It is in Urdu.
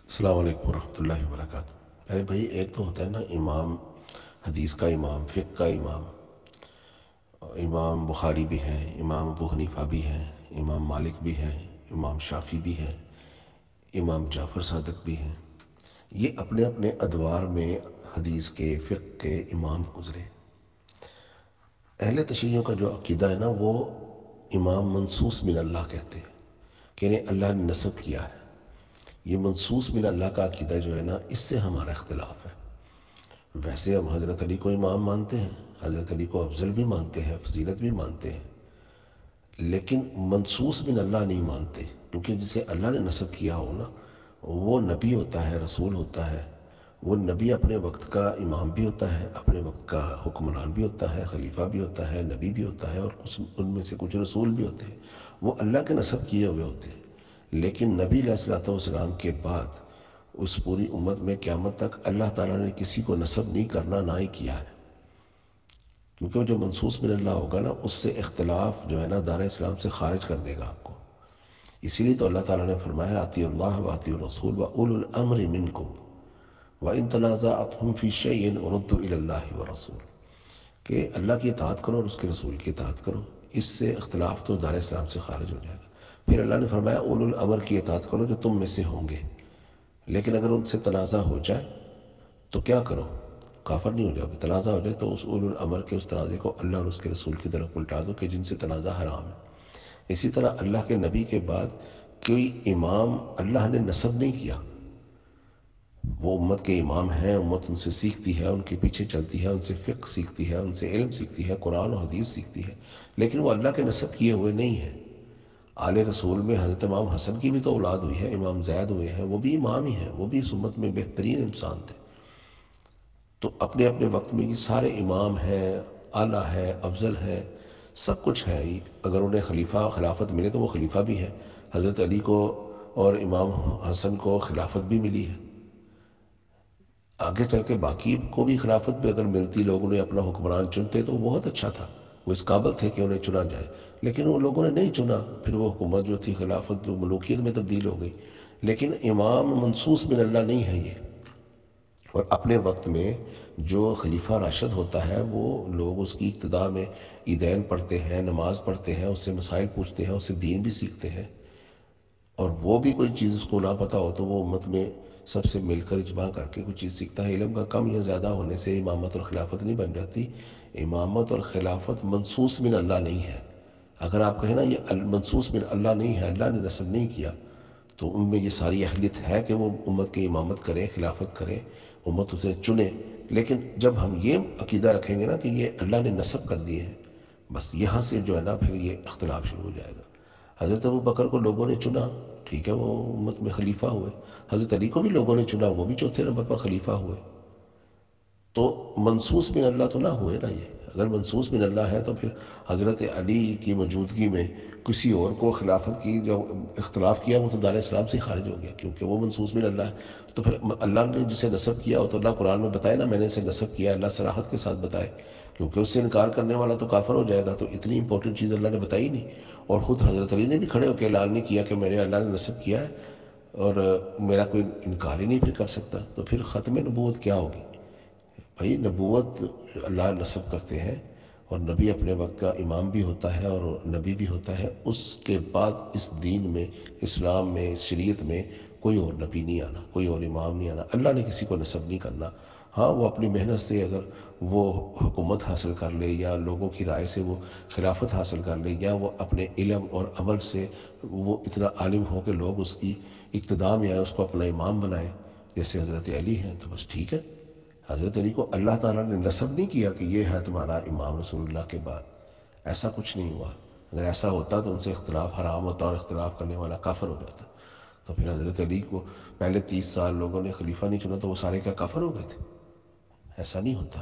السلام علیکم ورحمۃ اللہ وبرکاتہ۔ ارے بھائی، ایک تو ہوتا ہے نا امام، حدیث کا امام، فقہ کا امام۔ امام بخاری بھی ہیں، امام ابو حنیفہ بھی ہیں، امام مالک بھی ہیں، امام شافعی بھی ہیں، امام جعفر صادق بھی ہیں۔ یہ اپنے اپنے ادوار میں حدیث کے، فقہ کے امام گزرے۔ اہل تشیعوں کا جو عقیدہ ہے نا، وہ امام منصوص من اللہ کہتے ہیں کہ انہیں اللہ نے نسب کیا ہے۔ یہ منصوص من اللہ کا عقیدہ جو ہے نا، اس سے ہمارا اختلاف ہے۔ ویسے ہم حضرت علی کو امام مانتے ہیں، حضرت علی کو افضل بھی مانتے ہیں، فضیلت بھی مانتے ہیں، لیکن منصوص من اللہ نہیں مانتے، کیونکہ جسے اللہ نے نسب کیا ہو نا، وہ نبی ہوتا ہے، رسول ہوتا ہے۔ وہ نبی اپنے وقت کا امام بھی ہوتا ہے، اپنے وقت کا حکمران بھی ہوتا ہے، خلیفہ بھی ہوتا ہے، نبی بھی ہوتا ہے، اور ان میں سے کچھ رسول بھی ہوتے ہیں۔ وہ اللہ کے نسب کیے ہوئے ہوتے ہیں۔ لیکن نبی علیہ الصلوۃ والسلام کے بعد اس پوری امت میں قیامت تک اللہ تعالیٰ نے کسی کو نسب نہیں کرنا، نہ ہی کیا ہے، کیونکہ وہ جو منصوص من اللہ ہوگا نا، اس سے اختلاف جو ہے نا دار اسلام سے خارج کر دے گا آپ کو۔ اسی لیے تو اللہ تعالیٰ نے فرمایا اطیعوا اللہ واطیعوا الرسول واولو الامر منکم وان تنازعتم فی شیء ردوا الی اللہ والرسول، کہ اللہ کی اطاعت کرو اور اس کے رسول کی اطاعت کرو، اس سے اختلاف تو دار اسلام سے خارج ہو جائے گا۔ پھر اللہ نے فرمایا اولو الامر کی اطاعت کرو جو تم میں سے ہوں گے، لیکن اگر ان سے تنازع ہو جائے تو کیا کرو؟ کافر نہیں ہو جاؤ گے۔ تنازع ہو جائے تو اس اولو الامر کے اس تنازع کو اللہ اور اس کے رسول کی طرف الٹا دو کہ جن سے تنازع حرام ہے۔ اسی طرح اللہ کے نبی کے بعد کوئی امام اللہ نے نسب نہیں کیا، وہ امت کے امام ہیں، امت ان سے سیکھتی ہے، ان کے پیچھے چلتی ہے، ان سے فقہ سیکھتی ہے، ان سے علم سیکھتی ہے، قرآن و حدیث سیکھتی ہے، لیکن وہ اللہ کے نسب کیے ہوئے نہیں ہیں۔ آل رسول میں حضرت امام حسن کی بھی تو اولاد ہوئی ہے، امام زید ہوئے ہیں، وہ بھی امام ہی ہیں، وہ بھی اس امت میں بہترین انسان تھے۔ تو اپنے اپنے وقت میں یہ سارے امام ہیں، اعلیٰ ہے، افضل ہے، سب کچھ ہے۔ اگر انہیں خلیفہ خلافت ملے تو وہ خلیفہ بھی ہے۔ حضرت علی کو اور امام حسن کو خلافت بھی ملی ہے۔ آگے چل کے باقی کو بھی خلافت بھی اگر ملتی، لوگ انہیں اپنا حکمران چنتے تو وہ بہت اچھا تھا، وہ اس قابل تھے کہ انہیں چنا جائے، لیکن وہ لوگوں نے نہیں چنا۔ پھر وہ حکومت جو تھی، خلافت جو ملوکیت میں تبدیل ہو گئی۔ لیکن امام منصوص من اللہ نہیں ہے یہ۔ اور اپنے وقت میں جو خلیفہ راشد ہوتا ہے، وہ لوگ اس کی ابتدا میں عیدین پڑھتے ہیں، نماز پڑھتے ہیں، اس سے مسائل پوچھتے ہیں، اس سے دین بھی سیکھتے ہیں، اور وہ بھی کوئی چیز اس کو نہ پتہ ہو تو وہ امت میں سب سے مل کر اجماع کر کے کوئی چیز سیکھتا ہے۔ علم کا کم یا زیادہ ہونے سے امامت اور خلافت نہیں بن جاتی۔ امامت اور خلافت منصوص من اللہ نہیں ہے۔ اگر آپ کہیں نا یہ منصوص من اللہ نہیں ہے، اللہ نے نسب نہیں کیا، تو ان میں یہ ساری اہلیت ہے کہ وہ امت کی امامت کریں، خلافت کریں، امت اسے چنے۔ لیکن جب ہم یہ عقیدہ رکھیں گے نا کہ یہ اللہ نے نسب کر دیے ہیں، بس یہاں سے جو ہے نا پھر یہ اختلاف شروع ہو جائے گا۔ حضرت ابو بکر کو لوگوں نے چنا، ٹھیک ہے، وہ امت میں خلیفہ ہوئے۔ حضرت علی کو بھی لوگوں نے چنا، وہ بھی چوتھے نمبر پر خلیفہ ہوئے۔ تو منصوص من اللہ تو نہ ہوئے نا یہ۔ اگر منصوص من اللہ ہے تو پھر حضرت علی کی موجودگی میں کسی اور کو خلافت کی جو اختلاف کیا، وہ تو دار اسلام سے خارج ہو گیا، کیونکہ وہ منصوص من اللہ ہے۔ تو پھر اللہ نے جسے نسب کیا ہو تو اللہ قرآن میں بتائے نا، میں نے اسے نسب کیا، اللہ صراحت کے ساتھ بتائے، کیونکہ اس سے انکار کرنے والا تو کافر ہو جائے گا۔ تو اتنی امپورٹنٹ چیز اللہ نے بتائی نہیں، اور خود حضرت علی نے بھی کھڑے ہو کے اعلان نہیں کیا کہ میں نے اللہ نے نسب کیا ہے، اور میرا کوئی انکار ہی نہیں پھر کر سکتا۔ تو پھر ختم نبوت کیا ہوگی؟ بھائی نبوت اللہ نسب کرتے ہیں، اور نبی اپنے وقت کا امام بھی ہوتا ہے اور نبی بھی ہوتا ہے۔ اس کے بعد اس دین میں، اسلام میں، اس شریعت میں کوئی اور نبی نہیں آنا، کوئی اور امام نہیں آنا۔ اللہ نے کسی کو نسب نہیں کرنا۔ ہاں، وہ اپنی محنت سے اگر وہ حکومت حاصل کر لے، یا لوگوں کی رائے سے وہ خلافت حاصل کر لے، یا وہ اپنے علم اور عمل سے وہ اتنا عالم ہو کہ لوگ اس کی اقتداء میں آئے، اس کو اپنا امام بنائے، جیسے حضرت علی ہیں، تو بس ٹھیک ہے۔ حضرت علی کو اللہ تعالیٰ نے نسب نہیں کیا کہ یہ ہے تمہارا امام رسول اللہ کے بعد، ایسا کچھ نہیں ہوا۔ اگر ایسا ہوتا تو ان سے اختلاف حرام ہوتا، اور اختلاف کرنے والا کافر ہو جاتا۔ تو پھر حضرت علی کو پہلے 30 سال لوگوں نے خلیفہ نہیں چنا تو وہ سارے کیا کافر ہو گئے تھے؟ ایسا نہیں ہوتا۔